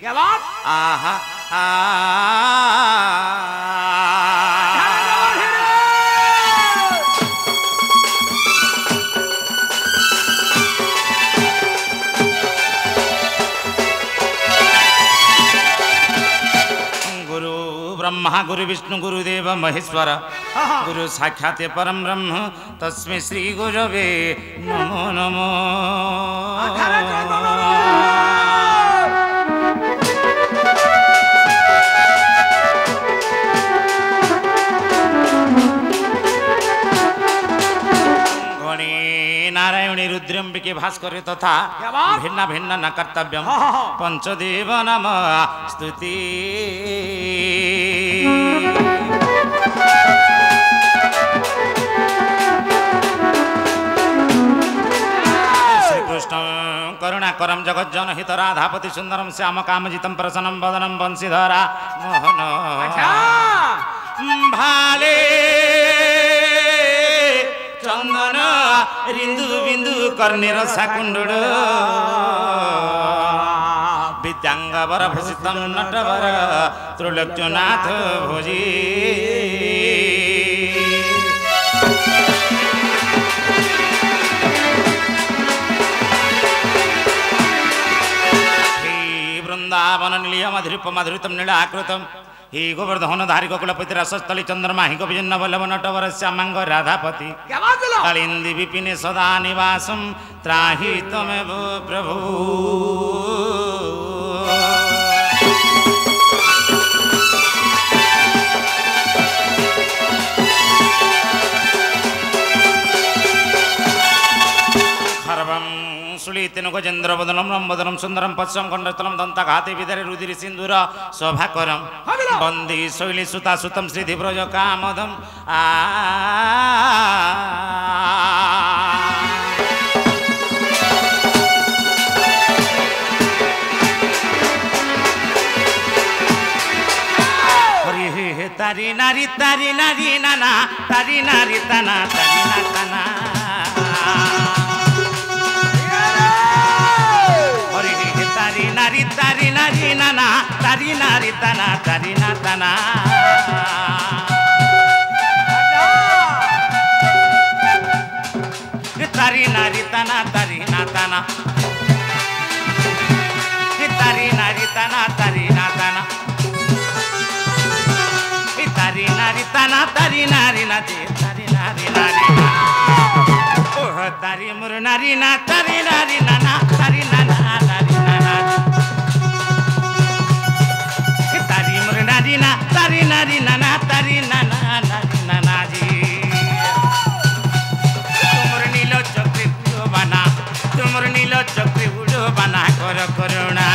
क्या बात आहा गुरु ब्रह्मा गुरु विष्णु गुरुदेव महेश्वर गुरु साक्षात परम ब्रह्म तस्मै श्री गुरवे नमो नमो नारायणी रुद्रम्बिके भास्करे तथा भिन्न भिन्न न कर्तव्यम पंचदेव नम स्तुति श्रीकृष्ण करुणाकरम जगज्जन हित राधापति सुंदरम श्याम कामजितम प्रसन्नम वदनम वंशीधरा मोहन भाले चंदन रिंदु बिंदु कर्णेर साकुंड विद्यांगवर भूषितम नटवर त्रिलोक्यनाथ भोजी वृंदावन निलय मधुरूप मधुरितम नीलाकृतम ही गोवर्धन धारी गोकुलपति रसस्थली चंद्रमा ही गोविजन वल्लभ नटवर श्यामांग राधापति कालिंदी विपिने सदा निवासम त्राहि तमेव प्रभु खर्वम सुलीतिन गजेन्द्र वदनम रंबदनम सुंदरम पश्चम खंडस्थलम दंताघाते विदरे रुधिर सिंधुर शोभाकरम बंदी शैली सुता सुतम श्रीधि ब्रज कामदम तारी नारी नाना तारी नारी तना तारी ना तना तारी नारी नाना तारी नारी तना तारी ना तना तारी नारी तना तारी ना तना तारी नारी तना तारी ना तना तारी नारी तना तारी नारी ना तारी नारी नारी ओह तारी मुर नारी ना तारी नारी नाना तारी नाना नारी नाना नारीना तारी नारी नाना तारी नाना नारी नाना जी तुमर नीलो चक्री उड़ो बना तुमर नीलो चक्री उड़ो बना कर करुणा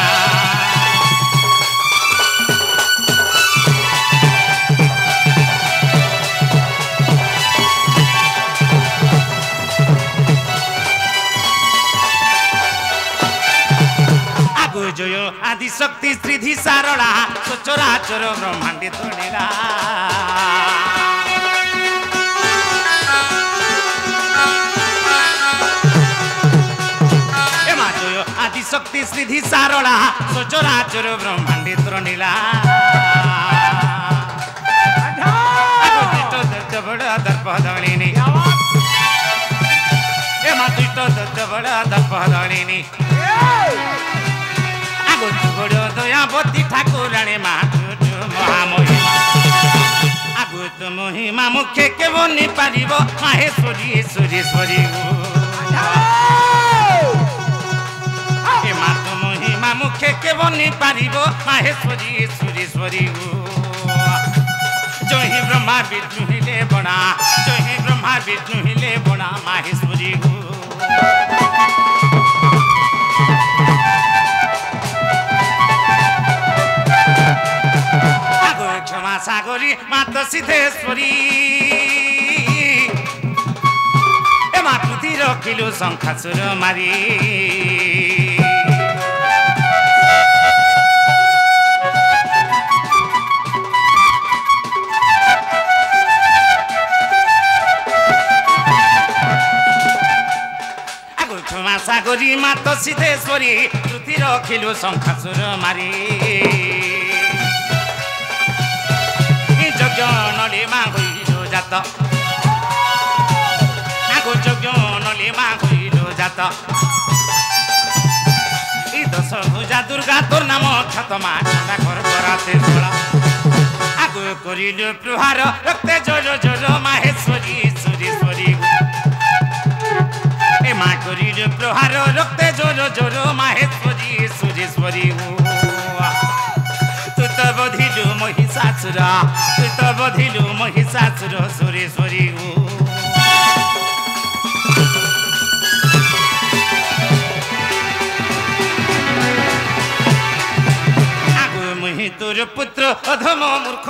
जय आदि शक्ति श्रीधि सारला चराचर ब्रह्मांडे तोड़ेला जय आदि शक्ति श्रीधि सारला चराचर ब्रह्मांडे तोड़ेला बड़ा दर्प दलिनी बड़ा दर्प दलिनी बड़ दयावती ठाकुराणी महामही आगुत महिमा मुखे के बनी पार माहेश्वरी ईश्वरेश्वरी मात महिमा मुखे के बनी पार माहेश्वरी ईश्वरेश्वरी जय ही ब्रह्मा विष्णु हिले बना जय ही ब्रह्मा विष्णु हिले बना माहेश्वरी क्षमा सागरी मात सिद्धेश्वरी ए मातृति रखिलु शंखासुर मारी क्षमा सागरी सुरी मात सिद्धेश्वरी श्रुति रखिलु शंखासुर मारी यज्ञ नलिमा हइलु जात आगो यज्ञ नलिमा हइलु जात ई दश भुजा दुर्गा तोर नाम ख्यातमा खंडा कर कराते सोला आगो करिलु प्रहार रक्ते जोर जोर माहेश्वरी सुरेश्वरी ए मा करिलु प्रहार रक्ते जोर जोर माहेश्वरी सुरेश्वरी तू तो बधिलु महिषासुर तू तो बधिलु महिषासुर सुरेश्वरी आगो मुहि तोर पुत्र अधम मूर्ख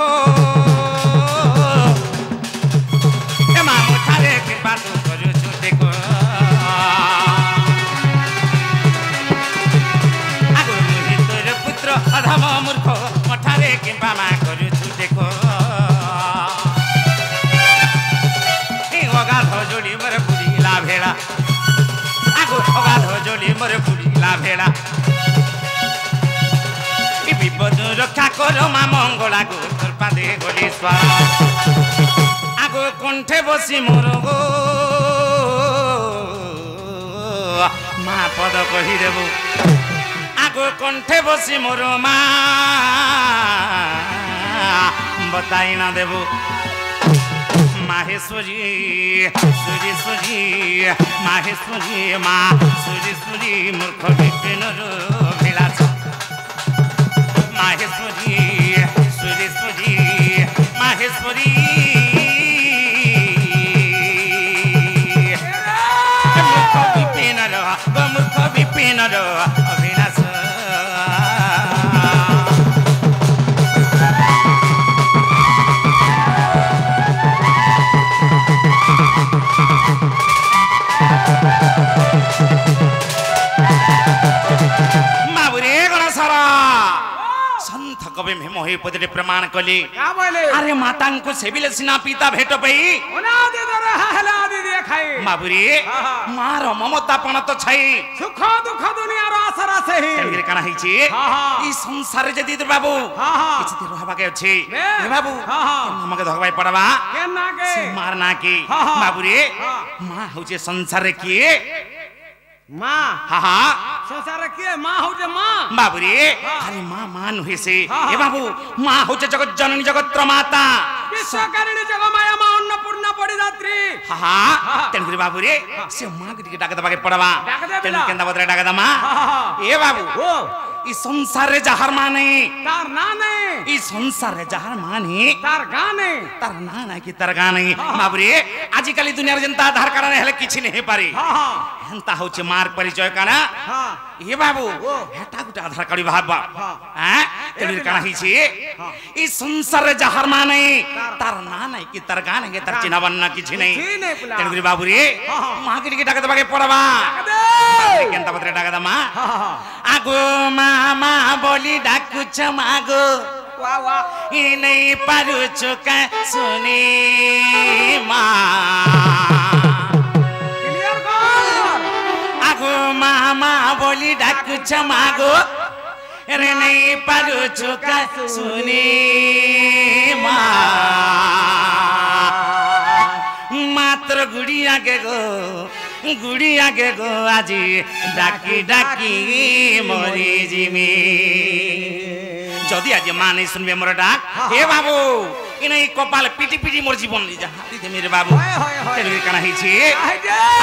ए मा मुठारे कृपा तू करुछु देखो आगो मुहि तोर पुत्र अधम मूर्ख मठारे कृपा मा करुछु देखो ए अगाध जोड़ी मोर पुरीला भेड़ा आगो अगाध जोड़ी मोर पुरीला भेड़ा विपद रक्षा कर मा मंगला गो तोर पादे गली स्वार आगो कंठे बसी मोर गो मा पद कही देबो आगो कंठे बसी मोर मा बताई ना देबो माहेश्वरी सुरेश्वरी माहेश्वरी मा सुरेश्वरी मूर्ख विपिन भिलास माहेश्वरी सुरेश्वरी माहेश्वरी मूर्ख विपिन अभिलाष बाबुरे गणेशरा संत कवि में मोहि पदरे प्रमाण कली अरे माता को सेविले सिना पिता भेट पई बाबुरे मार ममता पण तो छई सुख दुख दुनिया रो आसरा सही तेरे काना हिची ई संसार जदी तो बाबू किछि दिन रहबा के अछि हे बाबू हमके धगबाई पड़बा केना के मार ना की बाबुरे मां होचे संसार की मां हा हा संसार के मां होचे मां बाबुरे अरे मां मान हुई से हे बाबू मां होचे जगत जननी जगत माता विश्वकर्णी जग माया मां अन्नपूर्णा पड़ी दात्री हा हा तेनगरी बाबुरे से मां के डाक दबा के पड़वा तेन केंदा बदरे डाक दमा ए बाबू ओ ई संसार रे जहर माने तार ना नहीं ई संसार रे जहर माने तार गाने तार ना ना की तार गाने बाबुरे आजि काली दुनिया रे जनता आधार कार्ड हेले किछि नहीं पारी हंता होचे मार परिचय काना ए बाबू हेटा गुटा आधार कार्ड भाबा हैं तेरे काना हिची ई संसार रे जहर माने तार ना ना की तार गाने के तार चिना बनना किछि नहीं तेरे बाबुरे मां के डाक दबा के पड़वा केंता बदरे डाक दमा आगो मामा बोली डाकुछ मागो वाह वाह ई नहीं पारु चुका सुनी मां क्लियर कर आगो मामा बोली डाकुछ मागो रे नहीं पारु चुका सुनी मां मात्र गुड़िया के गो आजी डाकी डाकी मोरी जिमी जदि आज मां नहीं सुनबे मोर डाक हे बाबू इ नहीं कपाल पिटी पिटी मोर जीवन ली जा दे मेरे बाबू तेरे काना हिची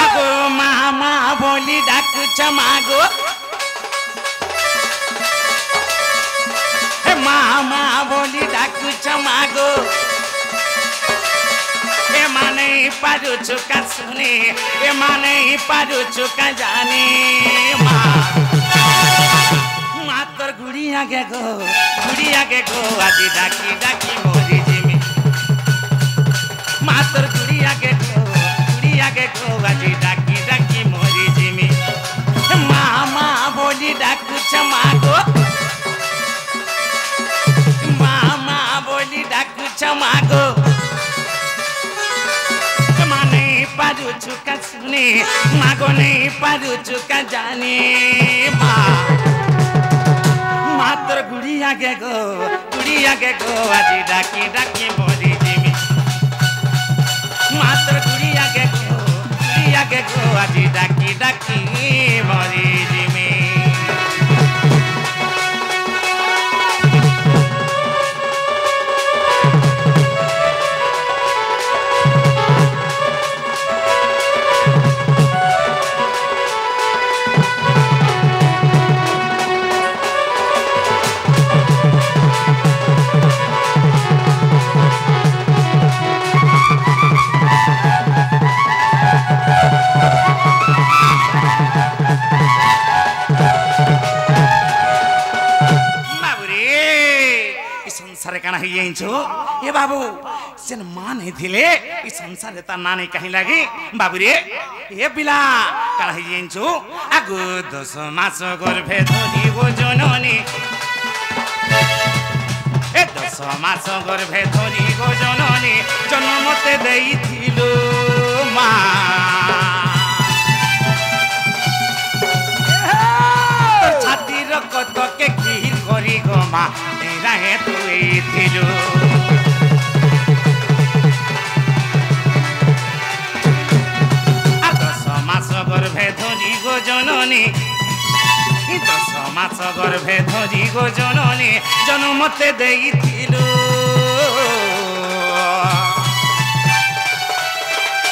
आगो मामा बोली डाकु चमागो हे मामा बोली डाकु चमागो ए माने पारु चुका सुने ए माने पारु चुका जाने मातर गुड़िया के गो आज डाकी डाकी मोरी जिमी मातर गुड़िया के गो आज डाकी डाकी मोरी जिमी मामा बोली डाकु चमागो मामा बोली डाकु चमागो पारु पारुछु का सुनी मागो नहीं पारुछु का जानी माँ मात्र गुड़िया के गो आज डाकी डाकी मोरी जिमी मात्र गुड़िया के गो आज डाकी डाकी मोरी जिमी काना ही ए बाबू सेन मां नहीं थिले ई संसार ता ना नहीं कहीं लागी बाबू रे ए बिला काना ही आगु 10 मास गर्भे धरी गो जननी ए 10 मास गर्भे धरी गो जननी जन्म ते देई थिलो मां छाती रकत के खीर करी गो मां रहे तुई थिलु आ 10 मास गर्भे धरी गो जननी 10 मास गर्भे धरी गो जननी जन्म ते देई थिलु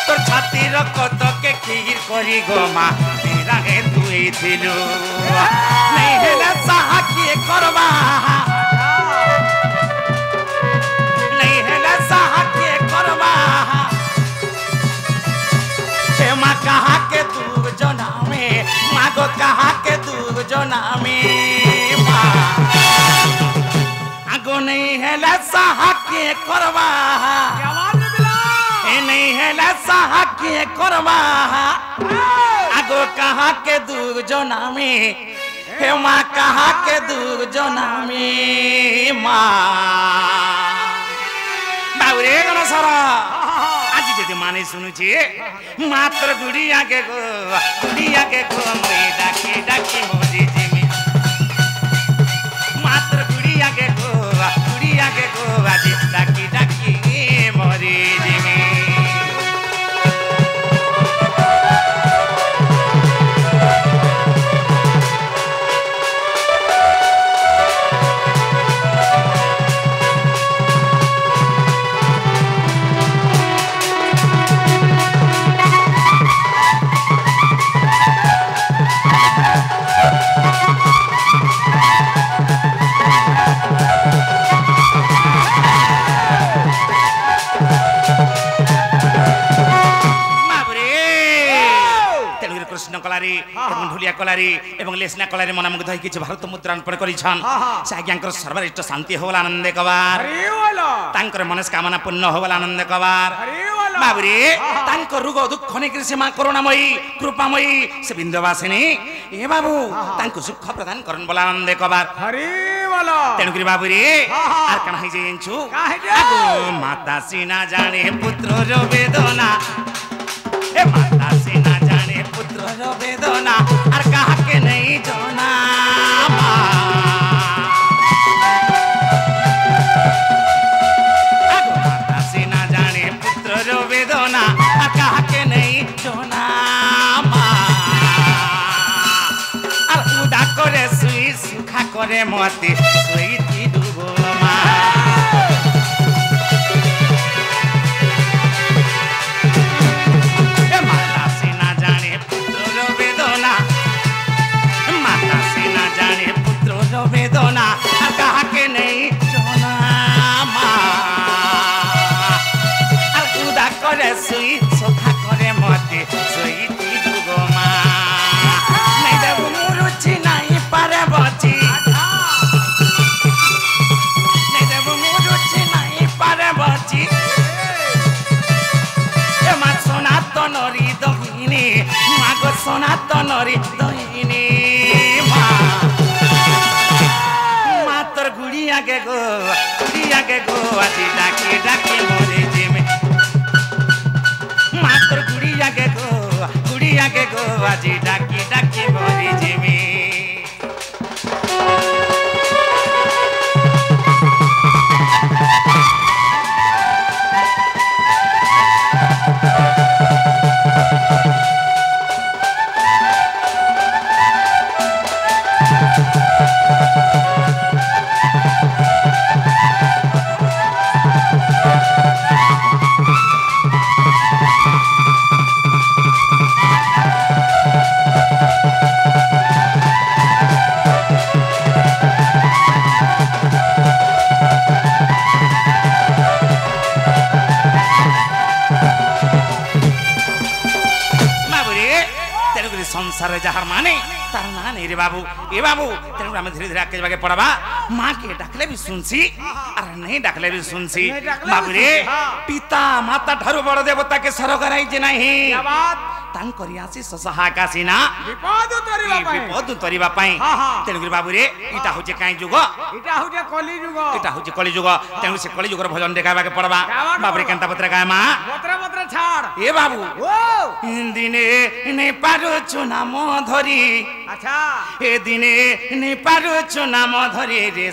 तोर छाती रकत के खीर करी गो मां रहे तुई थिलु नहीं हेला साहा किए करबा कहा के दूर जना में मागो कहा के दूर जना में आगो नहीं है लसा के करवा नहीं है लसा के करवा आगो कहा के दूर जना में हे माँ कहा के दूर जना में माँ बाबुरे गण सारा माने सुनु मात्र गुड़िया के गो मैं डाकी डाकी मोरी जिमी मात्र गुड़िया के गो आज डाकी डाकी मोरी जिमी कलारी ढोलिया कलारी लेसना कलारी मना मुग्ध कि भारत मुद्रा अर्पण करिछन से आज्ञाकर सर्वरिष्ट शांति होला आनंद कबार तांकर मनस्कामना पूर्ण होला आनंद कबार बाबुरे तांकर रोग दुख ने कृषि मां करुणामयी कृपामयी से बिंदवासिनी ए बाबू तांको सुख प्रदान करन बोला आनंद कबार हरि बोलो तेनुकरी बाबुरे आर कना है जेंछु आगो माता सीना जाने पुत्र रो वेदना ए माता सीना जाने पुत्र रो वेदना आर कहा के नहीं जाना आगो माता सीना जाने पुत्र रो वेदना आर कहा के नहीं जाना आर उदा करे सुई सुखा करे मती सुई थी डुबो मा वेदना कहा के नहीं जोना मार उदा करे सुई सोखा करे मते सुई ती दुगो मा नहीं देबु मुरुचि नहीं पारे बची नहीं देबु मुरुचि नहीं पारे बची ए मा सोना तो नरी दहिनी मागो सोना तो नरी दहिनी गुड़िया के गो आज डाकी डाकी मोरे जिमे मात्र गुड़िया के আজি ডাকি ডাকি মরি জিমি संसार जहार माने तार ना नहीं रे बाबू ए बाबू तेरे हम धीरे धीरे आगे जाके पड़बा माँ के डाकले भी सुनसी अरे नहीं डाकले भी सुनसी बाबू रे पिता माता ठारू बड़ देवता के सर कराई जे नहीं क्या बात तांकरी आसी सहायका सीना विपद तोरिबा पई तेनु बाबू रे इटा होचे काई जुग इटा होचे कली जुग तेनु से कली जुगर भजन देखाबा के पड़बा बाबू रे केंता पत्र गाय मां पत्र छाड़ ए बाबू दिने ने पारो नाम धरी अच्छा ए दिने ने पारो नाम धरी रे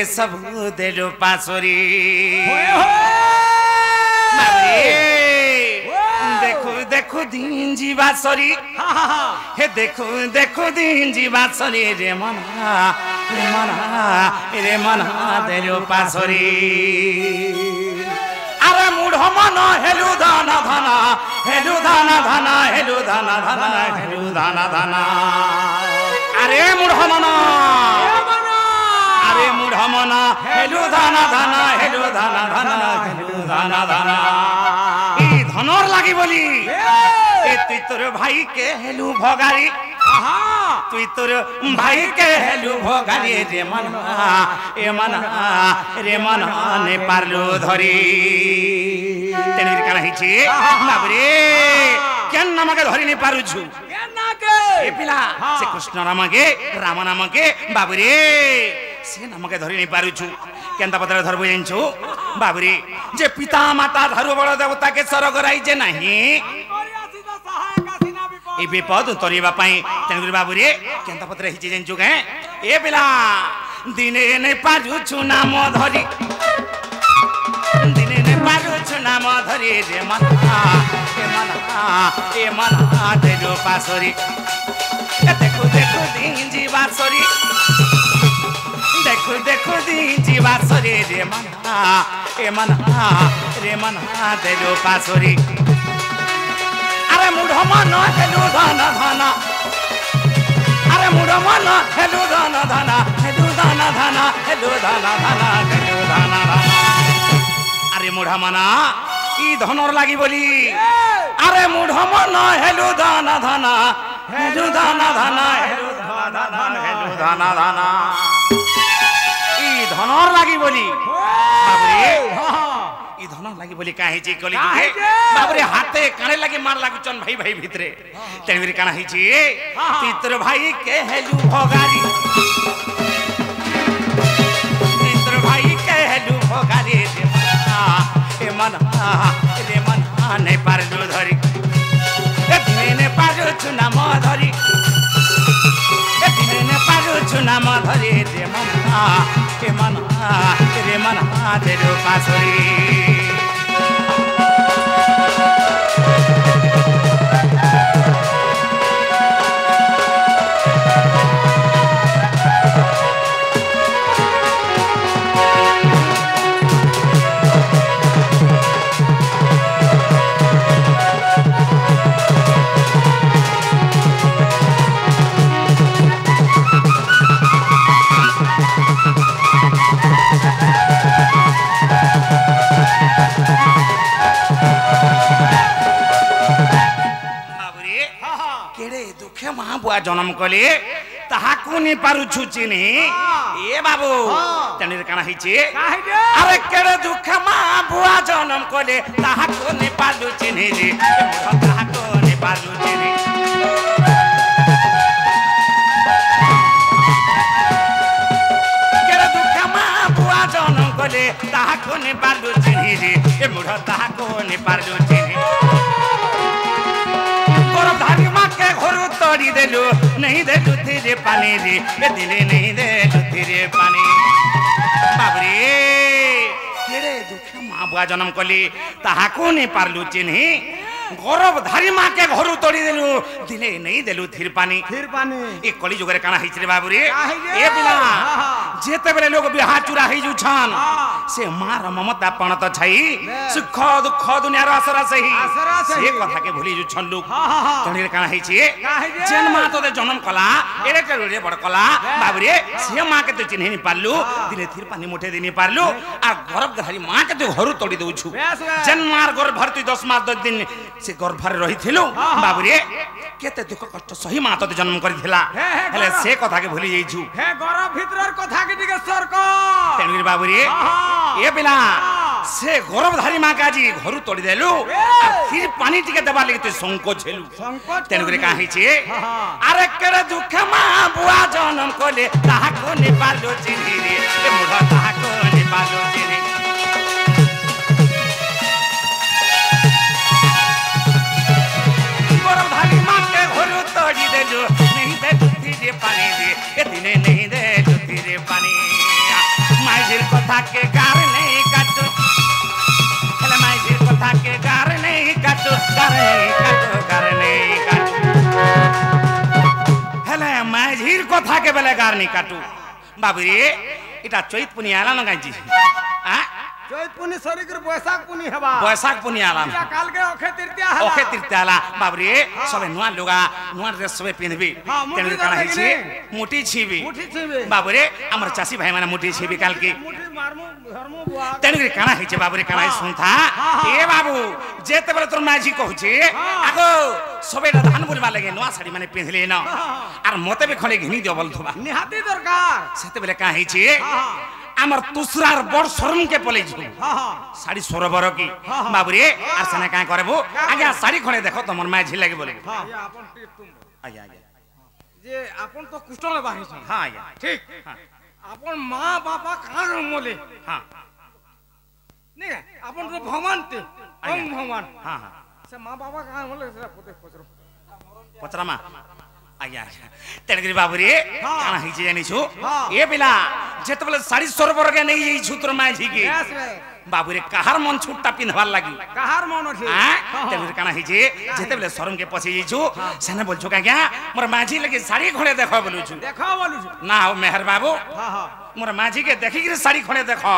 सब देलो पासरी देखो देखो दिन जीवा सरी हे देखो दिन जीवा सरी रे मना देलो पासरी अरे मूढ़ मन हेलु धाना धाना हेलु धाना धाना हेलु धाना धाना हेलु धाना धाना अरे मूढ़ मन हेलु धाना धाना हेलु धाना धाना हेलु धाना धाना ई धनर लागी बोली ए तुई तोर भाई के हेलु भगारी तुई तोर भाई के हेलु भगारी रे मना ने पारलो धरी तेनिर काना हिची बाबरे केन नामके धरी ने पारुछु केन नाके ए पिला से कृष्ण नामके राम नामके बाबरे से नामके धरी ने पारुछु केनता पत्र धरबो जानिछु बाबरे जे पिता माता धरु बड़ देवता के सर कराई जे नाही ए विपद तोरिबा पई तेनु बाबू रे केंता पत्र हिची जेंचु के ए पिला दिने ने पारुछु नाम धरी दिने ने पारुछु नाम धरी रे मना देलो पासरी देखो देखो दिन जीवा सरी देखो दिन जीवा सरी रे मना देलो पासरी अरे मूढ़ मन हेलु धाना धाना अरे मूढ़ मन हेलु धाना धाना हेलु धाना धाना हेलु धाना धाना हेलु धाना धाना अरे मूढ़ मना ई धनर लागी बोली अरे मूढ़ मन हेलु धाना धाना हेलु धाना धाना हेलु धाना धाना हेलु धाना धाना ई धनर लागी बोली बाबरे ई धन लागी बोली काहे ची कली जुगे बाबरे हाथे काने लागी मार लागु चन भाई भाई भितरे तेनविर काना हिची तीतर भाई के हेलु भगारी तीतर भाई के हेलु भगारी रे मना ने पारलो धरी ए दिने ने पारो चुनाम धरी ए दिने ने पारो चुनाम धरी रे मना देलो पासरी बुआ जन्म कले ताहाकू नि पारुछु चिनी ए बाबू तेनिर काना हिची अरे केड़े दुख मा बुआ जन्म कले ताहाकू नि पारु चिनी रे ताहाकू नि पारु चिनी केड़े दुख मा बुआ जन्म कले ताहाकू नि पारु चिनी रे ए मुढ ताहाकू नि पारु चिनी देलु नहीं देलु तेरे पानी रे ए दिले नहीं देलु तेरे पानी बाबरे केड़े दुख माँ बुआ जन्म कली ताहाको नहीं पारलु चिन्ही गौरवधारी माँ के घर तोड़ी देलु दिले नहीं देलु थिर पानी ए कली जुगरे काना हिचरे बाबू रे ए पिला जेते बेले लोग बिहा चुरा हि जुछन से माँ र ममता पण त छई सुख दुख दुनिया र असरा सही से कथा के भूली जुछन लोग तणी रे काना हिची जेन माँ तो दे जन्म कला एरे के रे बड़ कला बाबू रे से माँ के तो चिन्हि नि पारलु दिले थिर पानी मुठे दिनी पारलु आ गौरवधारी माँ के तो घर तोड़ी दउछु जेन मार घर भरती 10 मास 10 दिन से गर्भरे रही बाबू रे केते दुख कष्ट सही माँ तो जन्म करिथिला हेले से कथा के भूली जाइछु हे गर्भ भीतर कथा के टिके सरक तेणुरी बाबू रे ए पिला से गर्भधारी माँ का जी घर तोड़ी देलु फिर पानी टिके देबा लगे तो संकोच हेलु तेणुरी काहे छी अरे केरे दुख माँ बुआ जन्म कोले ताहा को नि पालो चिन्हि रे ए मुढा ताहा को नि पालो चिन्हि नहीं दे तेरे पानी रे ए दिने नहीं दे तेरे पानी माइजिर कथा के गार नहीं काटो हेले माइजिर कथा के गार नहीं काटो गार नहीं काटो हेले माइजिर कथा के बेले गार नहीं काटो बाबू रे इटा चैत पुनी आला न गाजी आ चैत पुनी सरी कर बैसाख पुनी हवा बैसाख पुनी आला या काल के ओखे तृतीया आला बाबरे सबे नुआ लुगा नुआ ड्रेस सबे पिनबी तेन काना हिची मुठी छिबी बाबरे हमर चासी भाई माने मुठी छिबी काल के मुठी मारमु धर्मु बुआ तेन काना हिची बाबरे काना सुनथा ए बाबू जेते बेले तोर माजी कहूची आगो सबे धान बुलवा लगे नुआ साड़ी माने पिनले न आर मते बे खले घिनी दियो बोल थबा निहाती दरकार सेते बेले का हिची आमर तुसरार बड़ शरम के पले छु साड़ी सरोवर की बाबू रे आ सने का करबो आगे साड़ी खणे देखो तमर माय झी लागे बोले आपन टिप तुम आगे जे आपन तो कुष्ठ में बाही छ हां आगे ठीक आपन मां बापा कान मोले हां नहीं आपन तो भगवान ते ओम भगवान हां से मां बापा कान मोले से पोते पचरा मा आया तेणुकरी बाबू रे काना हिची जानी छु ए पिला जेते बेले साड़ी सरोवर के नहीं जई छु तोर माय झी के बाबू रे कहार मन छुट्टा पिनवार लागी कहार मन अछि तेणुकरी काना हिची जेते बेले शरम के पसी जई छु सेने बोल छु का क्या मोर माझी लगे साड़ी खणे देखो बोलु छु ना हो मेहर बाबू मोर माझी के देखि के साड़ी खणे देखो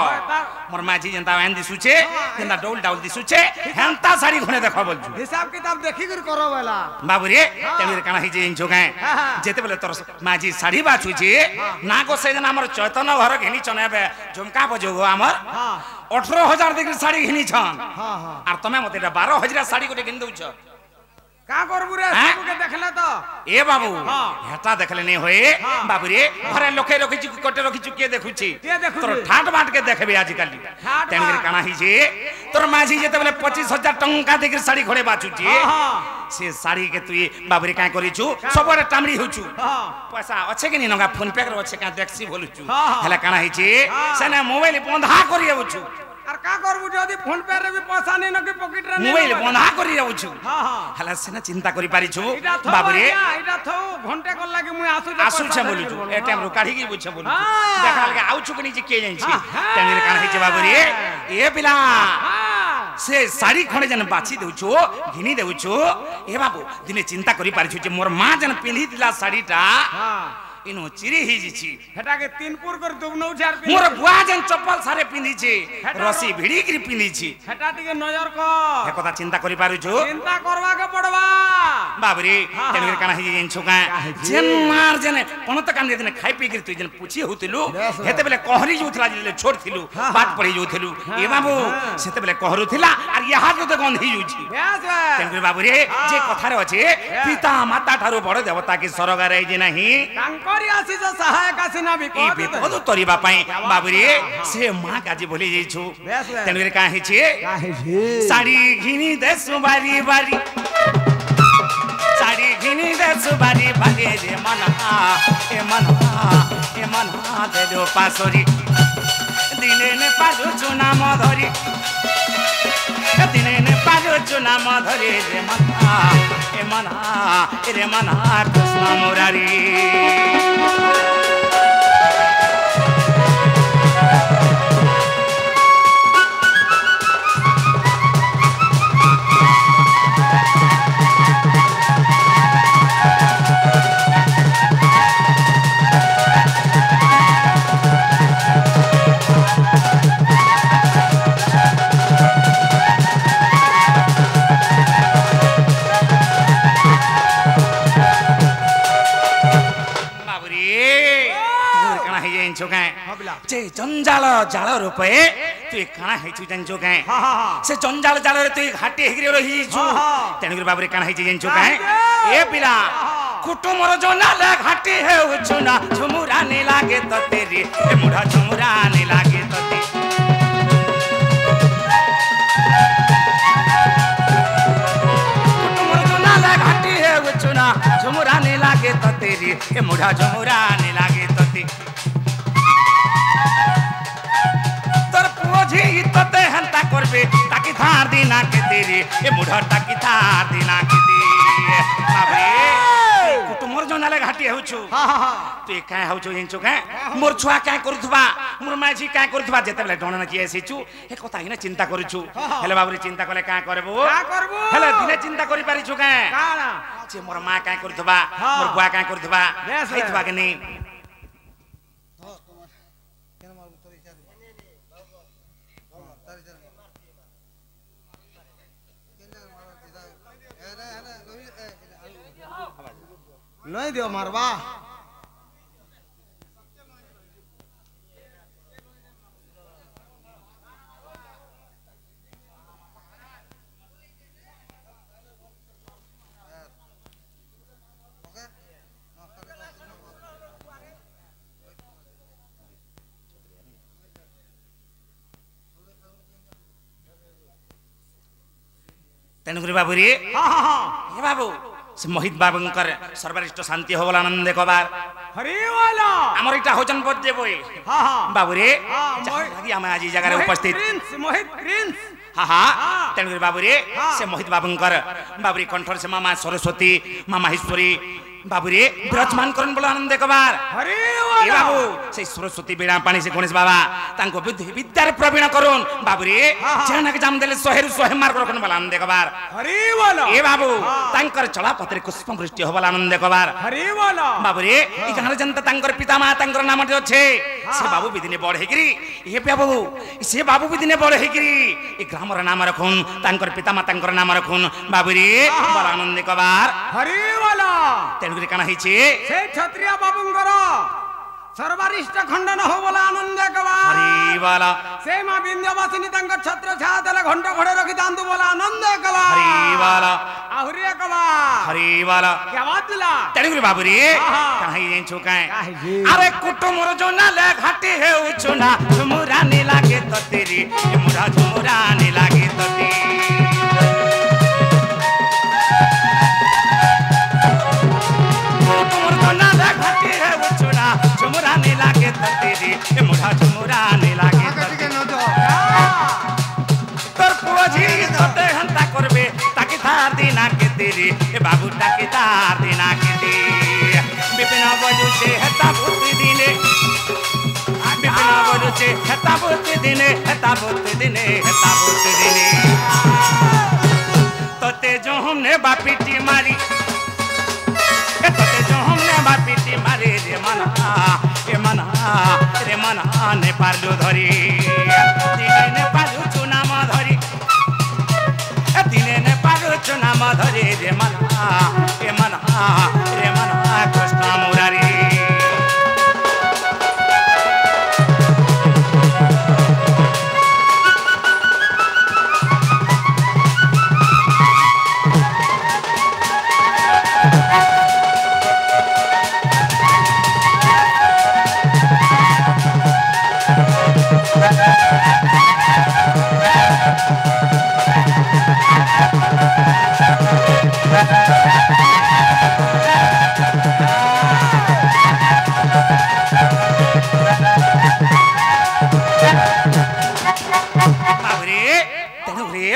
मोर माझी जनता आन दिसुचे जनता डौल डाउल दिसुचे हेंता साड़ी खणे देखो बोल छु हिसाब किताब देखि के करो वाला बाबू रे तेणुकरी काना हिची इन जोगाए जेते बेले तोर माझी साड़ी बाछु छी ना को सेदिन हमर चैतन्य घर घेनी चनेबे झुमका बजोगो हमर 18000 देख साड़ी घिनी छन आर तमे मते 12000 साड़ी को घिन दउ छ का करबु रे सब के देखले तो ए बाबू हेटा देखले नहीं होए बाबू रे घरे लोके रखि छु कटे रखि छु के देखु छी तोर ठाट बाट के देखबे आज काली तेन के काना ही छी तोर माझी जेते बेले 25000 टंका देख साड़ी घोड़े बाचु छी से साड़ी के तू बाबू रे का करि छु सबरे टामड़ी हो छु पैसा अच्छे के नि नगा फोन पे कर अच्छे का देखसी बोलु छु हला काना ही छी सने मोबाइल बंधा करिए छु आर का करबु जदी फोन पे रे भी पैसा नै न के पॉकेट रे मोबाइल बंधा करि रहउ छु हला सेना चिंता करि पारि छु बाबू रे इटा थौ घंटे कर लागे मुई आसु छ बोलु छु ए टाइम रो काढी के बुछ बोलु देखा लगे आउ छु कनी जे के जाई छी तेन काना हे छ बाबू रे ए पिला से साड़ी खणे जन बाछी दउ छु घिनी दउ छु ए बाबू दिने चिंता करि पारि छु जे मोर मां जन पिंधी दिला साड़ीटा इनो चिरी ही जी हेटा के तीनपुर कर दुबनौ चार मोर बुआ जन चप्पल सारे पिंधी छी रसी भिड़ी के पिंधी छी हेटा टिके नजर को ए कथा चिंता करि पारु छु चिंता करवा के पड़वा बाबरी तेन के काना ही छुका जेन मार जन पणत कांदे दिन खाइ पी के तू जन पूछी होतिलु हेते बेले कहरी जोथला जे छोड़ थिलु बात पड़ी जोथिलु ए बाबू सेते बेले कहरु थिला आर यहा जो तो गंधी जुची तेन के बाबू रे जे कथा रे अछि पिता माता थारु बड़ देवता के स्वर्ग रे जे नहीं कंकरी आसी जो सहायक आसी ना ई विपद तोरीबा पई बाबू रे से मां काजी बोली जई छु तेन के काहे छी साड़ी घिनी दे सुबारी बारी साड़ी घिनी दे सुबारी बारी रे मनहा ए मनहा दे दो पासोरी दिने ने पाजु चुना मधरी दिने ने पाजु चुना मधरी रे मनहा ए रे मना कृष्ण मुरारी जंजाल जाल रूपे तु काना हेचु जानचो काए से जंजाल जाल रे तु घाटी हेगरी रही छु तेनु बाबरे काना हेचि जानचो काए ए पिला कुटुमर जनाले घाटी हेउछु ना झुमुरा ने लागे त तेरी ए मुढा झुमुरा ने लागे त ते कुटुमर जनाले घाटी हेउछु ना झुमुरा ने लागे त तेरी ए मुढा झुमुरा ने लागे त ते तते हंता करबे ताकि थार दिना के तेरी ए मुढा ताकि थार दिना के दी बाबरे कुटुमर जनाले घाटी होछु तू काय होछु हिंचु काय मोर छुआ काय करूथबा मोर माझी काय करूथबा जेते बेले डणन की आसीछु ए कथा हिने चिंता करूछु हेले बाबरे चिंता कले काय करबो हेले दिने चिंता करि पारिछु काय काना जे मोर मा काय करूथबा मोर बुआ काय करूथबा हेइथबा के नै नहीं दियो मारवा तेनुगुरी बाबू रे हे बाबू से मोहित बाबूंकर सर्वरिष्ठ शांति होबल आनंद कबार हरि वाला हमर इटा होजन बदे बोय बाबू रे लगी हम आज जगह उपस्थित मोहित प्रिंस तेनुगुरी बाबू रे से मोहित बाबूंकर बाबूरी कंठर से मामा सरस्वती मामा ईश्वरी बाबूरे ब्रजमान करन बोला आनंद कबार हरि ए बाबू से सरस्वती बीणा पानी से गणेश बाबा तांको विद्या रे प्रवीण करन बाबूरे जेना के जाम देले 100 100 मार्क रखन बोला आनंद कबार हरि वाला ए बाबू तांकर चला पत्रे पुष्प वृष्टि होबला आनंद कबार हरि वाला बाबूरे ई गाना जनता तांकर पिता मा तांकर नाम छे से बाबू बिदिने बड़ हेगिरी ए बाबू से बाबू बिदिने बड़ हेगिरी ए ग्राम रा नाम रखुन तांकर पिता मा तांकर नाम रखुन बाबूरे बोला आनंद कबार हरि वाला तेनुगुरी काना हिचे से क्षत्रिय बाबूंकर सर्वरिष्ठ खंडन हो बोला आनंद कबार हरि वाला से मां विंध्यवासिनी तंग छत्र छातले घंटा घोड़े रखि दांतु बोला आनंद कबार हरि वाला आहुरी कबार हरि वाला क्या बात दिला तेनुगुरी बाबू रे काहे येन छुकाए अरे कुटुमर जोना ले घाटी हे उचुना झुमुरा ने लागे त तेरी ए मुरा झुमुरा ने लागे त तेरी झुमुरा ने लागे त तेरी ए मुढा झुमुरा ने लागे त तोर पुजी तते हंता करबे ताकि थार दिना के तेरी ए बाबू ताकि थार दिना के दी विपिन बजु से हता बुद्धि दिने विपिन बजु से हता बुद्धि दिने हता बुद्धि दिने हता बुद्धि दिने तते जो हमने बापीटी मारी तते जो हमने बापीटी मारी रे मना ने पारलु धरी दिने ने पारलु चुनाम धरी दिने ने पारलु चुनाम धरी रे मना कृष्ण मुरारी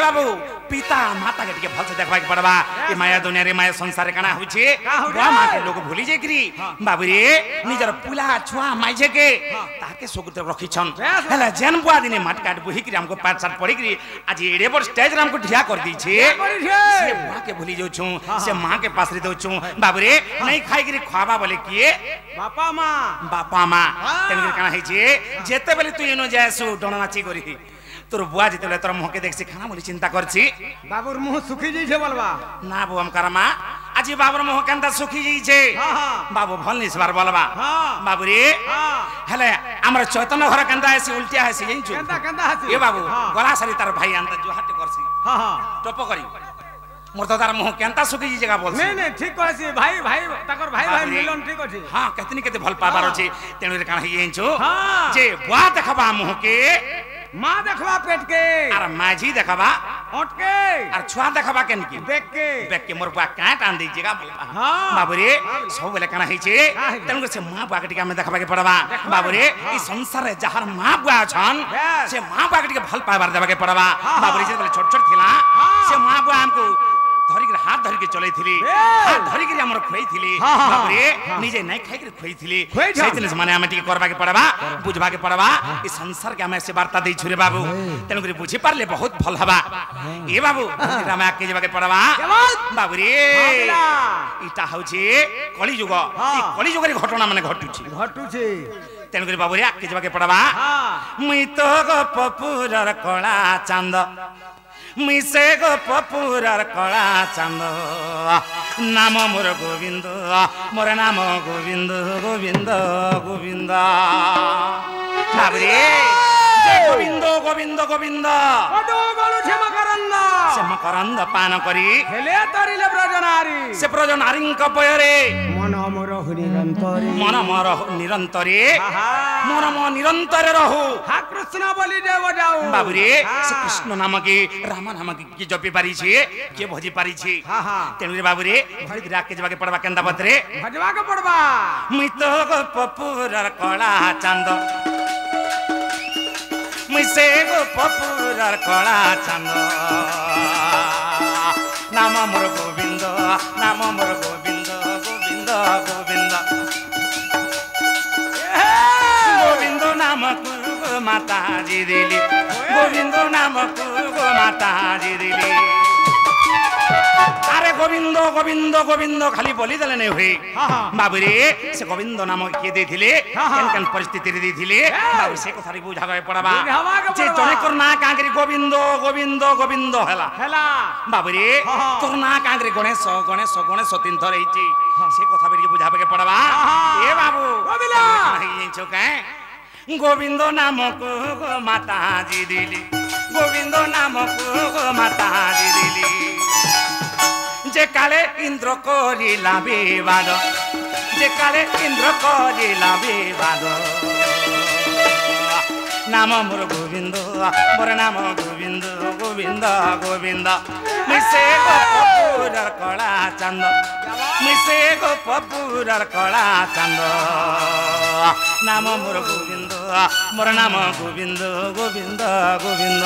बाबू पिता माता के टिके भल से देखबा के पड़बा ए माया दुनिया रे माया संसार काना होई छे बुआ मां के लोग भूली जेकरी बाबू रे निजर पुला छुआ माइजे के ताके सुगुत रखी छन हला जन बुआ दिने माट काट बुही के हमको पांच सात पड़ी करी आज एड़े पर स्टेज रे हमको ढिया कर दी छे से बुआ के भूली जो छु से मां के पास रे दो छु बाबू रे नहीं खाई करी खावा बोले किए बापा मां तेन काना है छे जेते बेले तू एनो जायसु डोना नाची करी तोर बुआ जेते तोर मुह के देख से खाना बोली चिंता करछि बाबूर मुह सुखी जई छे बोलबा ना बो हम करमा आज बाबूर मुह केनता सुखी जई छे बाबू भल निस बार बोलबा बाबू रे हेले हमर चैतन्य घर केनता है उल्टिया है से यही केनता हसी ए बाबू गला सारी तार भाई अंत जो हट करछि टप करी मोर तो तार मुह केनता सुखी जई जगह बोलछि नहीं ठीक कहछि भाई तकर भाई मिलन ठीक अछि हां केतनी केते भल पाबार अछि तेनु रे काना यही छु जे बुआ देखबा मुह के मां देखबा पेट के अरे माझी देखबा ओट के अरे छुआ देखबा केन की देख के मोर बुआ काट आन दी जगह बोलबा बाबू रे सब बेले काना है छे तेनु से मां बुआ के टिका में देखबा के पड़बा बाबू रे ई संसार रे जहर मां बुआ छन से मां बुआ के टिके भल पाबार देबा के पड़बा बाबू रे जे बेले छोट छोट थिला से मां बुआ हमको धरी के हाथ धरी के चलै थिली हाथ धरी के हमर खोई थिली बाबू रे निजे नै खाइ के खोई थिली सेतने माने हम टिके करबा के पड़बा बुझबा के पड़बा ई संसार के हमें से वार्ता दै छुरे बाबू तेनु करे बुझि पारले बहुत भल हबा ए बाबू राम आके जेबा के पड़बा बाबू रे इटा हौ छे कली युग ई कली युग रे घटना माने घटुछि तेनु करे बाबू रे आके जेबा के पड़बा मुई तो गो पपुरर कळा चांद मिसे गो पपुरर कळा चांद नाम मोर गोविंद मोर नाम गोविंद गोविंद गोविंद बाबरे गोविंद गोविंद गोविंद कदो गलु क्षमकरंद पान करी हेले तरिले ब्रजनारी से ब्रजनारींक पयरे मन मोर निरंतरे मन मो निरंतर रहु हा कृष्ण बोली देव जाऊ बाबुरे से कृष्ण नाम के राम नाम के जपि पारी छे के भजी पारी छे तेनु रे बाबुरे भरी राख के जबा के पड़बा केंदा पत्रे भजवा के पड़बा मितो गो पपुरर कळा चांद मिसे गो पपुरर कळा चांद नाम मोर गोविंद नाम मोर गोविंद गोविंद गोविंद गोविंद नाम को माता जी दिली गोविंद नाम को माता जी दिली अरे गोविंद गोविंद गोविंद खाली बोली देले नै होई बाबुरे से गोविंद नाम के देथिले केन केन परिस्थिति रे देथिले बाबू से कथारी बुझा गए पड़बा जे जने कर ना कांगरी गोविंद गोविंद गोविंद हेला बाबुरे तोर ना कांगरी गणेश गणेश गणेश तीन थर हेची से कथा बेरी बुझाबे के पड़बा ए बाबू गोविला नहीं चोका गोविंद नाम को माता जी दिली गोविंद नाम को माता जी दिली जे काले इंद्र करिला विवाद जे काले इंद्र करिला विवाद नाम मोर गोविंद मोर नाम गोविंद गोविंद गोविंद मिसे गो पपुरर कळा चांद मिसे गो पपुरर कळा चांद नाम मोर गोविंद मोर नाम गोविंद गोविंद गोविंद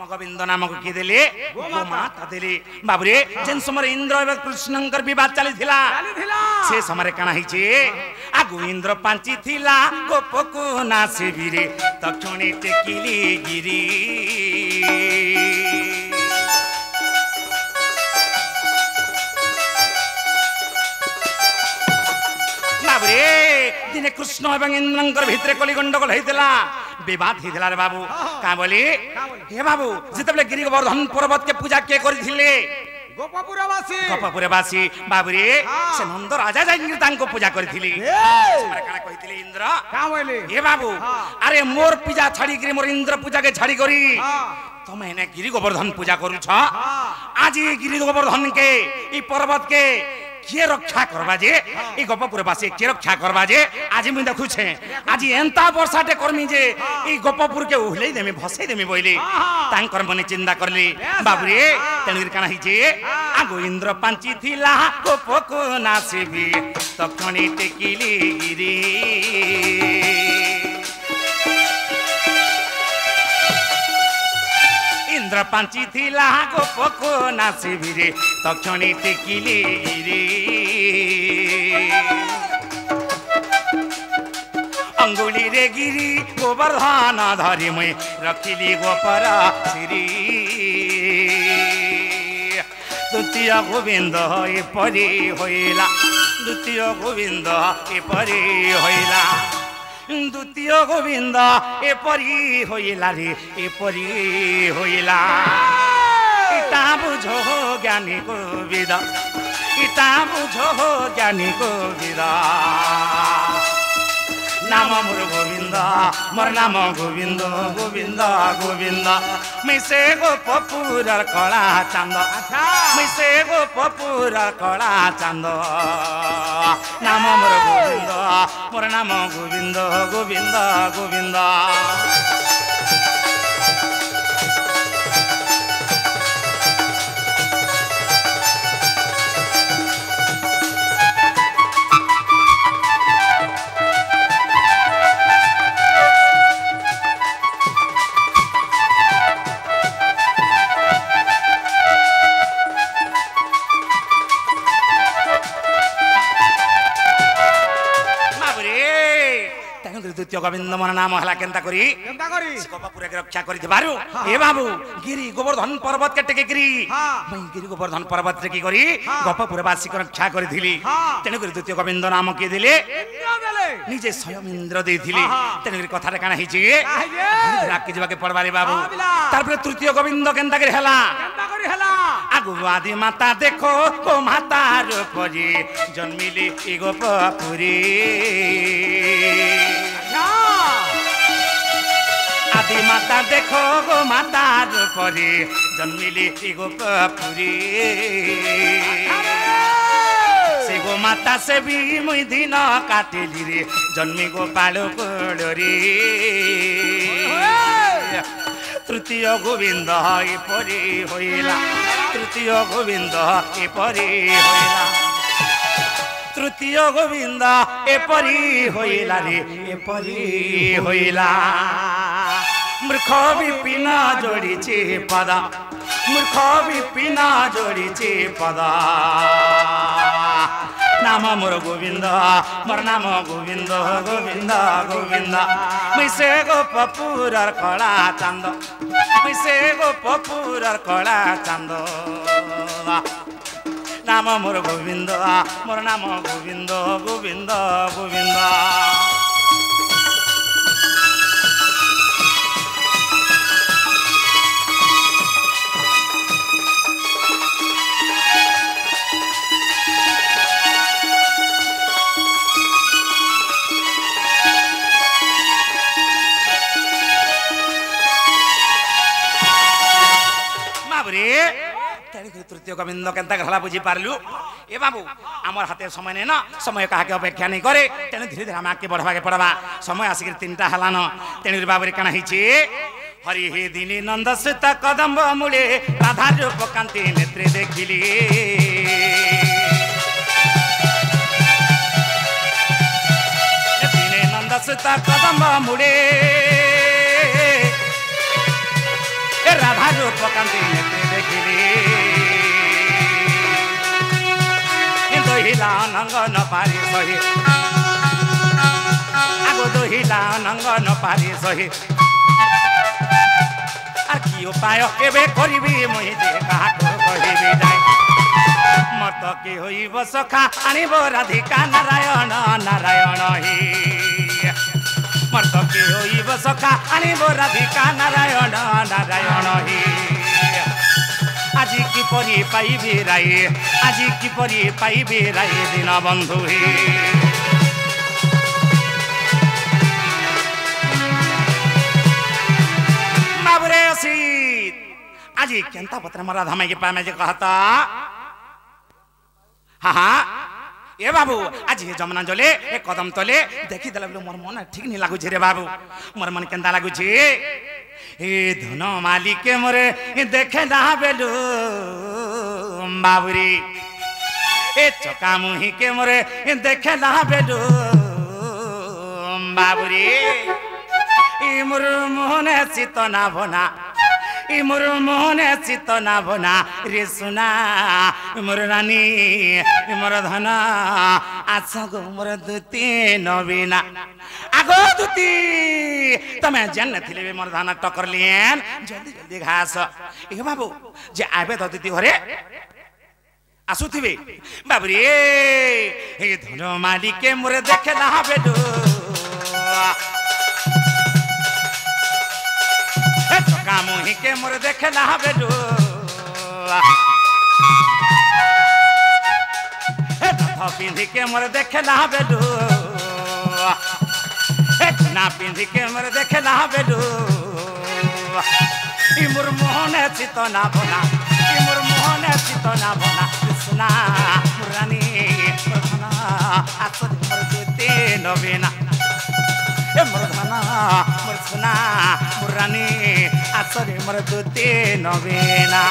गोविंद नामक के देले गोमाता देले बाबुरे जेन समय इंद्र एवं कृष्णंकर विवाद चली थिला से समय काना ही छे आ गोविंद्र पांची थिला गोपको नासे बिरे तक्षणे टेकिली गिरी बाबुरे दिने कृष्ण एवं इंद्रंकर भितरे कली गंडगोल हेतिला विवाद हेतिला रे बाबू का बोली हे बाबू जेतबले गिरि गोवर्धन पर्वत के पूजा के करिथिले गोपपुरवासी बाबुरे से नंद राजा जाई तांको पूजा करिथिली मारे काना कहिथिले इंद्र का बोली हे बाबू अरे मोर पूजा छाड़ी करी मोर इंद्र पूजा के छाड़ी करी तमे ने गिरि गोवर्धन पूजा करू छ आज गिरी गोवर्धन के ई पर्वत के किए रक्षा करबा जे ई गोपपुर बासी किए रक्षा करबा जे आज मुई देखुछे आज एंता वर्षाटे करमी जे ई गोपपुर के उहले देमी भसई देमी बोइली तांकर मने चिंता करली बाबुरे तेणुर काना हिचे आगो इंद्र पांची थिला गोपको नासिबी तखणी टेकिली गिरी इंद्र पांची थिला गोपको नासिबी रे तखणी टेकिली गिरी अंगुली रे गिरी गोवर्धन धरी मुई रखिली गोपर श्री द्वितीय गोविंद एपरी होइला द्वितीय गोविंद एपरी होइला द्वितीय गोविंद एपरी होइला रे एपरी होइला इता बुझो ज्ञानी गोविंद इता बुझो ज्ञानी गोविंद नाम मोर गोविंद मोर नाम गोविंद गोविंद गोविंद मिसे गोपपुर कला चांद मिसे गोपपुर कला चांद नाम मोर गोविंद मोर नाम गोविंद गोविंद गोविंद द्वितीय गोविंद मोर नाम हला केंता करी गोपपुर के रक्षा करि बारू हे बाबू गिरी गोवर्धन पर्वत के टेके गिरी मैं गिरी गोवर्धन पर्वत रे की करी गोपपुर वासी के रक्षा करिथिली तेनु करी द्वितीय गोविंद नाम के दिले निजे स्वयं इंद्र देथिली तेनु करी कथा रे काना हिची राखि जबा के पड़बा रे बाबू तार पर तृतीय गोविंद केंता करी हला आगु आदि माता देखो ओ माता रो परी जन्मिली ई गोपपुरी आदि माता देखो गो माता परी जन्मिली गोपपुरी से गो माता से भी मुई दिन काटिली रे जन्मी गोपाल कोडरी तृतीय गोविंद एपरी होइला तृतीय गोविंद एपरी होइला तृतीय गोविंद एपरी होइला रे एपरी होइला मूर्ख विपिन जोड़ीचे पद मूर्ख विपिन जोड़ीचे पद नाम मोर गोविंद मोर नाम गोविंद गोविंद गोविंद मिसे गोपपुर कला चांद मिसे गोपपुर कला चांद नाम मोर गोविंद मोर नाम गोविंद गोविंद गोविंद तृतीय गोविंद केंता हला बुझी पारलु ए बाबू आमर हाथे समय नहीं ना समय कहा अपेक्षा नहीं करे तेणु धीरे धीरे आम आगे बढ़वा के पड़वा समय आसिक 3टा हलान तेणु बाबू काना हिची हरि हे दिनी नंद सीता कदम्ब मूले राधा रूप कांति नेत्रे देखिली दिने नंद सीता कदम्ब मूले राधा रूप कांति नेत्रे देखिली दोहिला नंग न पारी सही आगो दोहिला नंग न पारी सही আর কি উপায় কেবে করিবি মই যে কাহাকো কহিবি যাই মত কি হইব সখা আনিব রাধিকা নারায়ণ নারায়ণ হি মত কি হইব সখা আনিব রাধিকা নারায়ণ নারায়ণ হি আজি কি পরি পাইবি রাই আজি কি পরি পাইবি রাই দিন বন্ধু হি आज केंता पत्र मरा धामे के पामे जे कहता हाँ हाँ ए बाबू आज ये जमुना जले ए कदम तले देखी देला मोर मन ठीक नहीं लागु रे बाबू मोर मन केंता लागु ए धन मालिक मोरे देखे ना बेलू बाबूरी ए चका मुही के मोरे देखे ना बेलू बाबूरी ई मोर मोहने चित ना भना ई मोर मोहने चित ना भना रे सुना मोर रानी मोर धना आस गो मोर दुती नवीना आगो दुती तमे जन थिले बे मोर धाना टकर लियन जल्दी जल्दी घास ए बाबू जे आबे तो दुती घरे आसुथिबे बाबूरी ए धन मालिक मोर देखे ना बेडो मुही के मोर देखे ना बेडू पिंधी के मोर देखे ना बेडू ना पिंधी के मोर देखे ना बेडू मोर मोहने चित ना बना मोर मोहने चित ना बना कृष्णा मुरानी आसद मोर जुते नवीना मोर धना मोर सुना मोर रानी आसरे मोर दुते नवीना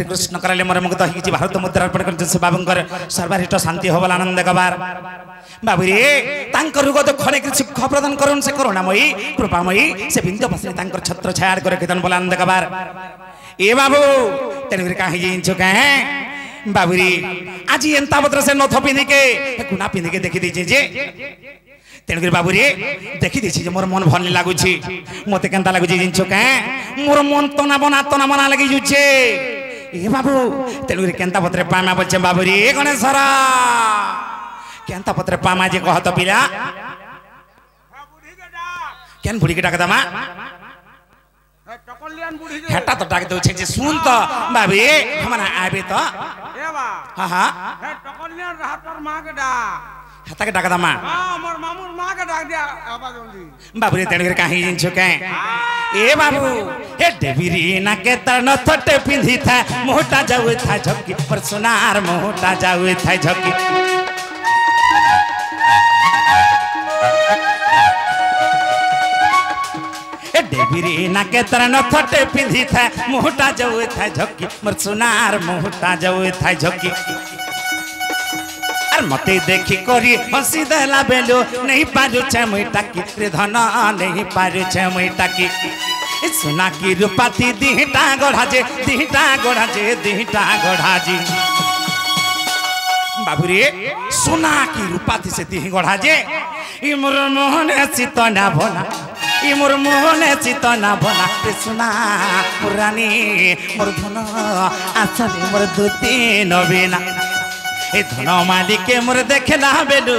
कृष्ण कराले मोर मुक्त होई भारत मुद्रा अर्पण कर से बाबूंकर सर्वरिष्ट शांति होबल आनंद गबार बाबू रे तांकर रुग दुखने कि सुख प्रदान करुन से करुणामयी कृपामयी से बिंदु पसरे तांकर छत्र छाया कर कीर्तन बोल आनंद गबार ए बाबू तेरे काहे जिंचो काहे बाबू रे आज एंता पत्र से नथ पिंदी के गुना पिंदी के देखि दीजे जे तेणुक बाबू रे देखी दीची मोर मन भल लागू मत के लागू जिनस कहे मोर मन तना बना लगी जुचे ए बाबू तेणुक केन्ता पत्रे पामा बोलचे बाबू रे गणेशर केन्ता पत्रे पामा जे कहत पिला केन बुढ़ी के डाक दमा हेटा तो डाक दउछे जे सुन तो बाबू हमरा आबे तो ए बा हां हां हे टकलियान रहत पर मां के डा हता के डाक दमा हां मोर मामुर मां के डाक दिया आबा जल्दी बाबू रे तेणुक काहे जिनस कहे ए बाबू हे देवीरी ना के तन थटे पिंधी था मोटा जाउ था झक्की पर सोनार मोटा जाउ था झक्की देवीरी ना के तरन थटे पिंधी था मोटा जाउ था झक्की मोर सोनार मोटा जाउ था झक्की अर मते देखी करी हंसी देला बेलो नहीं पारु छे मुई टाकी रे धन नहीं पारु छे मुई टाकी सोना की रूपाती दिहटा गढ़ा जे बाबू रे सोना की रूपाती से दिह गढ़ा जे ई मोर मोहने चित ना भोला ई मोर मोहने चित ना भोला रे सोना मोर रानी मोर धन आसरे मोर दुती नवीना ए धन मालिक मोर देखला बेलू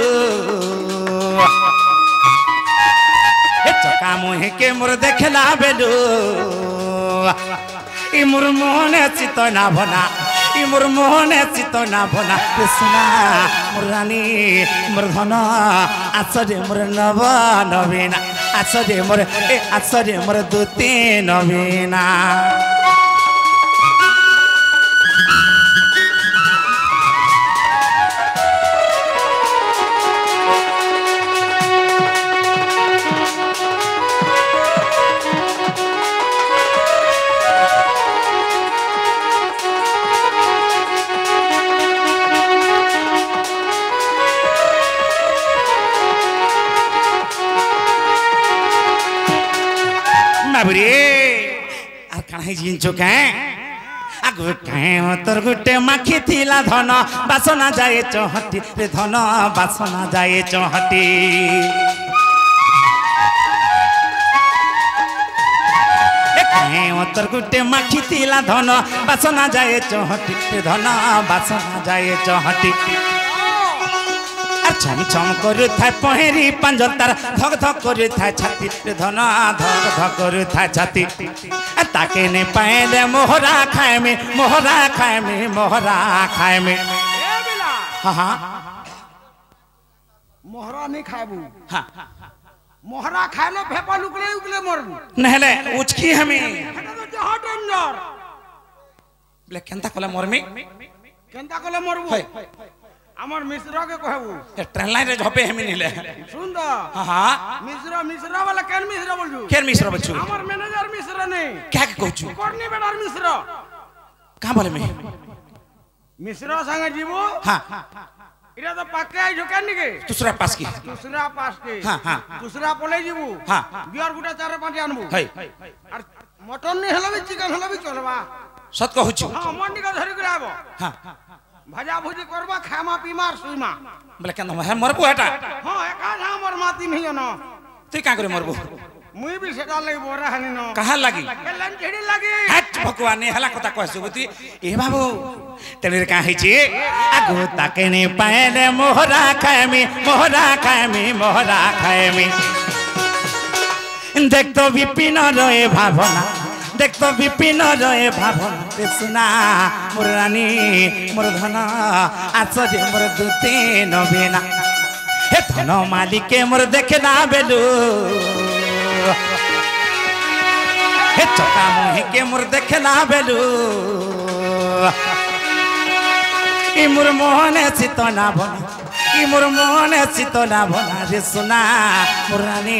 ए चका मुहे के मोर देखला बेलू ई मोर मोहने चित ना भना ई मोर मोहने चित ना भना कृष्णा मोर रानी मोर धन आसरे मोर नव नवीना आसरे मोर दुती नवीना बाबू रे आर कणाई जिनचो कहे आ आगु काहे तोर गुटे माखी थिला धन बासना जाए चहटी रे धन बासना जाए चहटी तोर गुटे माखी थिला धन बासना जाए चहटी रे धन बासना जाए चहटी छम छम करू था पहेरी पंजर तार धक धक करू था छाती रे धन धक धक करू था छाती ताके ने पाए दे मोहरा खाए में मोहरा खाए में मोहरा खाए में हाँ हाँ मोहरा नहीं खाबू हाँ मोहरा खाए लो फेपा लुकले उकले मरबू नहले उचकी हमें जहाँ डेंजर बोले केंता कोला मरमी केंता कोला मरबू আমার মিশ্রকে কহবু ট্রেন লাইন রে ঝপে হেমি নিলে সুন্দর হ্যাঁ মিশ্র वाला কেন মিশ্র বলছু কেন মিশ্র বলছু আমার ম্যানেজার মিশ্র নেই কে কইছু করনি বেটার মিশ্র কা বলে মে মিশ্র সঙ্গে জীবু হ্যাঁ এটা তো পাকে আইছো কেন নিকে दूसरा पास की दूसरा पास के हां हां दूसरा পলে জীবু हां বিয়ার গুটা চারে পাঁচে আনবু হাই আর মটন নি হলো চিকেন হলো চলবা সত কহুছু হ্যাঁ মন্ডিকা ধরি করে আবো हां ভাজা ভুজি করবা খামা পিমার সুইমা বলে কেন মরবো এটা হ্যাঁ একা আমার মাতি নিও না তুই কা করে মরবো মুই বি সেটা লাগি বড়া হানি ন কাহা লাগি কেলেন ঝেড়ি লাগি হাট ভগবান নে হলা কথা কইছো বুতি এ বাবু তেলে কা হইছে আগো তাকে নে পায়লে মোহরা খায়মি মোহরা খায়মি মোহরা খায়মি দেখ তো বিপিন রয়ে ভাবনা देख तो विपिन रहे भावना रे सुना मोर रानी मोर धन आसरे मोर दूते नबीना हे धन मालिके मोर देखे ना बेलू हे चका मुहि के मोर देखे ना बेलू ई मोर मोहने सित ना बना ई मोर मोहने सित ना बना रे सुना मोर रानी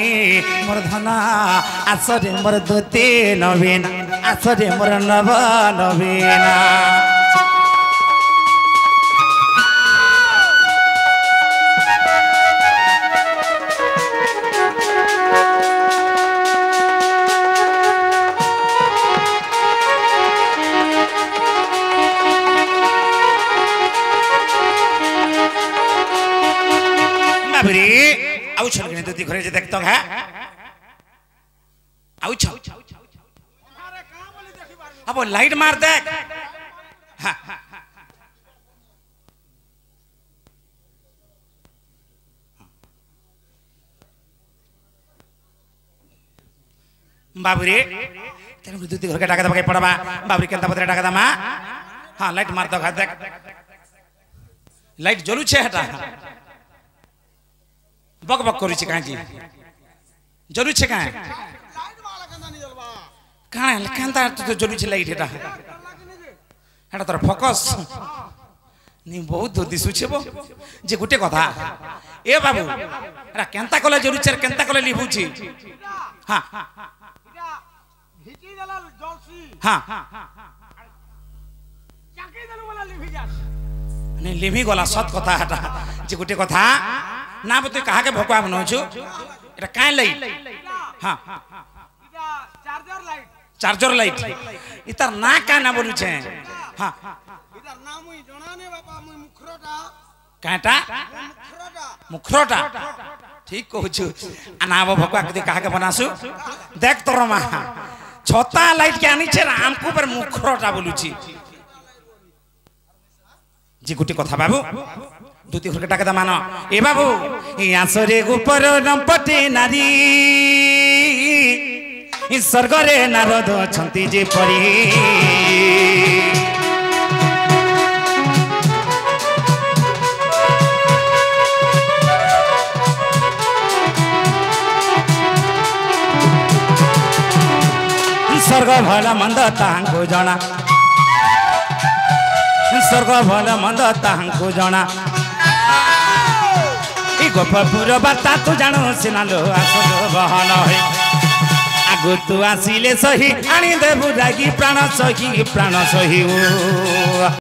मोर धन आसरे मोर दूते नबीना आसरे मोर नव नबीना बाबरी आउ छल के दूती घरे जे देखतो है आउ छ अब लाइट मार देख बाबरी तेरे दूती घर के डाका दबा के पड़बा बाबरी केनता बदरे डाका दमा हां लाइट मार दो देख लाइट जलू छे हटा बक बक करू छी काजी जलू छे का काण केनता तो जलू छे लाइट हेटा हेटा तोर फोकस नी बहुत दिसु छे बो जे गुटे कथा ए बाबू एरा केनता कले जलू छे केनता कले लिबू छी हां এটা হিচি দেলা জলসি हां চাকি দেলু वाला লিভি যাস नी लिभि गला सत कथा हेटा जे गुटे कथा ना बते कहा के भकवा बनौछु एटा काई लाइट हां এটা চার্জার লাইট चार्जर लाइट इतार ना का ना बोलू छे हां এটার নাম মুই জানানে বাবা মুই মুখরটা काटा मुखरोटा ठीक कहछु अनाव भकवा के कहा के बनासु देख तोर मा छता लाइट के आनी छे हमको पर मुखरोटा बोलू छी जी गुटी कथा बाबू दूती घर के टाका मानो ए बाबू ई आसरे ऊपर नपटे नारी ई स्वर्गरे नारद छंती जे परी स्वर्ग भला मंद तांको जना स्वर्ग भला मंद तांको जना ई गोपपुर बाता तू जानो सिनालो आसलो बहन है आगु तू आसिले सही आनी देबु रागी प्राण सही